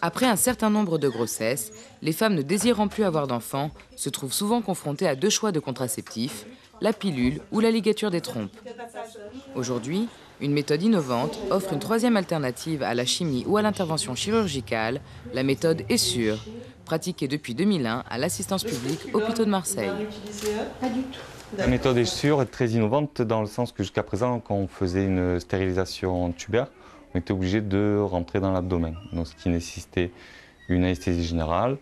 Après un certain nombre de grossesses, les femmes ne désirant plus avoir d'enfants se trouvent souvent confrontées à deux choix de contraceptifs, la pilule ou la ligature des trompes. Aujourd'hui, une méthode innovante offre une troisième alternative à la chimie ou à l'intervention chirurgicale, la méthode Essure, pratiquée depuis 2001 à l'Assistance publique Hôpitaux de Marseille. La méthode Essure est très innovante dans le sens que jusqu'à présent, quand on faisait une stérilisation tubaire, on était obligé de rentrer dans l'abdomen, donc ce qui nécessitait une anesthésie générale,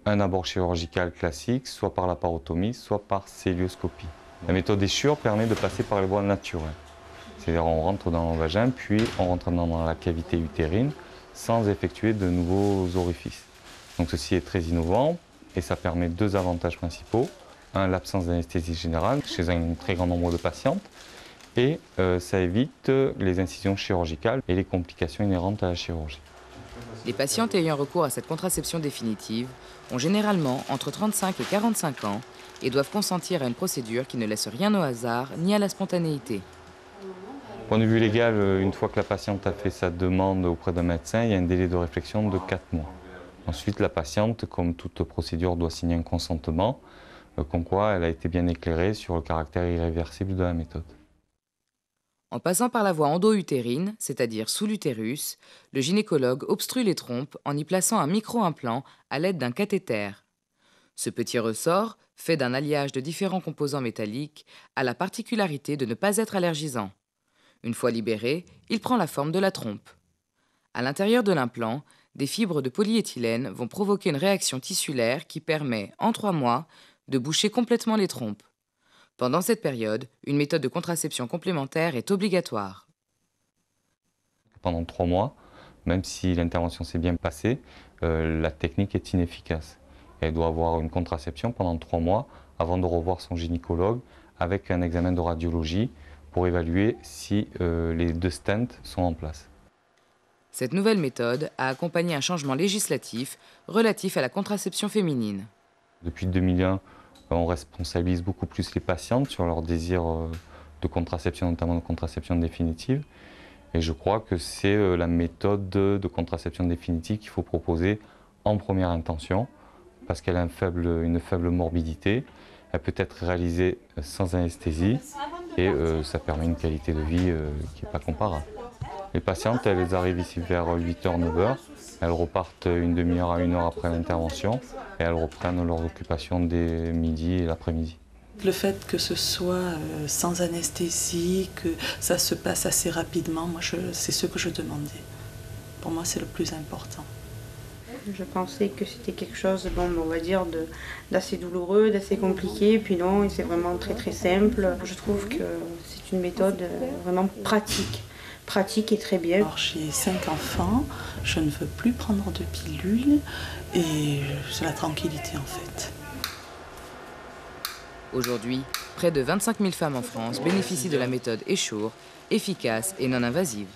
un abord chirurgical classique, soit par laparotomie, soit par célioscopie. La méthode Essure permet de passer par les voies naturelles. C'est-à-dire on rentre dans le vagin, puis on rentre dans la cavité utérine sans effectuer de nouveaux orifices. Donc ceci est très innovant et ça permet deux avantages principaux. Un, l'absence d'anesthésie générale chez un très grand nombre de patientes. Et ça évite les incisions chirurgicales et les complications inhérentes à la chirurgie. Les patientes ayant recours à cette contraception définitive ont généralement entre 35 et 45 ans et doivent consentir à une procédure qui ne laisse rien au hasard ni à la spontanéité. Du point de vue légal, une fois que la patiente a fait sa demande auprès d'un médecin, il y a un délai de réflexion de 4 mois. Ensuite, la patiente, comme toute procédure, doit signer un consentement, comme quoi elle a été bien éclairée sur le caractère irréversible de la méthode. En passant par la voie endo-utérine, c'est-à-dire sous l'utérus, le gynécologue obstrue les trompes en y plaçant un micro-implant à l'aide d'un cathéter. Ce petit ressort, fait d'un alliage de différents composants métalliques, a la particularité de ne pas être allergisant. Une fois libéré, il prend la forme de la trompe. À l'intérieur de l'implant, des fibres de polyéthylène vont provoquer une réaction tissulaire qui permet, en 3 mois, de boucher complètement les trompes. Pendant cette période, une méthode de contraception complémentaire est obligatoire. Pendant 3 mois, même si l'intervention s'est bien passée, la technique est inefficace. Elle doit avoir une contraception pendant 3 mois avant de revoir son gynécologue avec un examen de radiologie pour évaluer si les 2 stents sont en place. Cette nouvelle méthode a accompagné un changement législatif relatif à la contraception féminine. Depuis 2001, on responsabilise beaucoup plus les patientes sur leur désir de contraception, notamment de contraception définitive. Et je crois que c'est la méthode de contraception définitive qu'il faut proposer en première intention, parce qu'elle a une faible morbidité, elle peut être réalisée sans anesthésie et ça permet une qualité de vie qui n'est pas comparable. Les patientes, elles arrivent ici vers 8h, 9h, elles repartent une demi-heure à 1 heure après l'intervention et elles reprennent leurs occupations dès midi et l'après-midi. Le fait que ce soit sans anesthésie, que ça se passe assez rapidement, moi c'est ce que je demandais. Pour moi, c'est le plus important. Je pensais que c'était quelque chose, on va dire, d'assez douloureux, d'assez compliqué, puis non, c'est vraiment très très simple. Je trouve que c'est une méthode vraiment pratique et très bien. Alors, j'ai 5 enfants, je ne veux plus prendre de pilules et c'est la tranquillité en fait. Aujourd'hui, près de 25 000 femmes en France bénéficient de la méthode Essure, efficace et non invasive.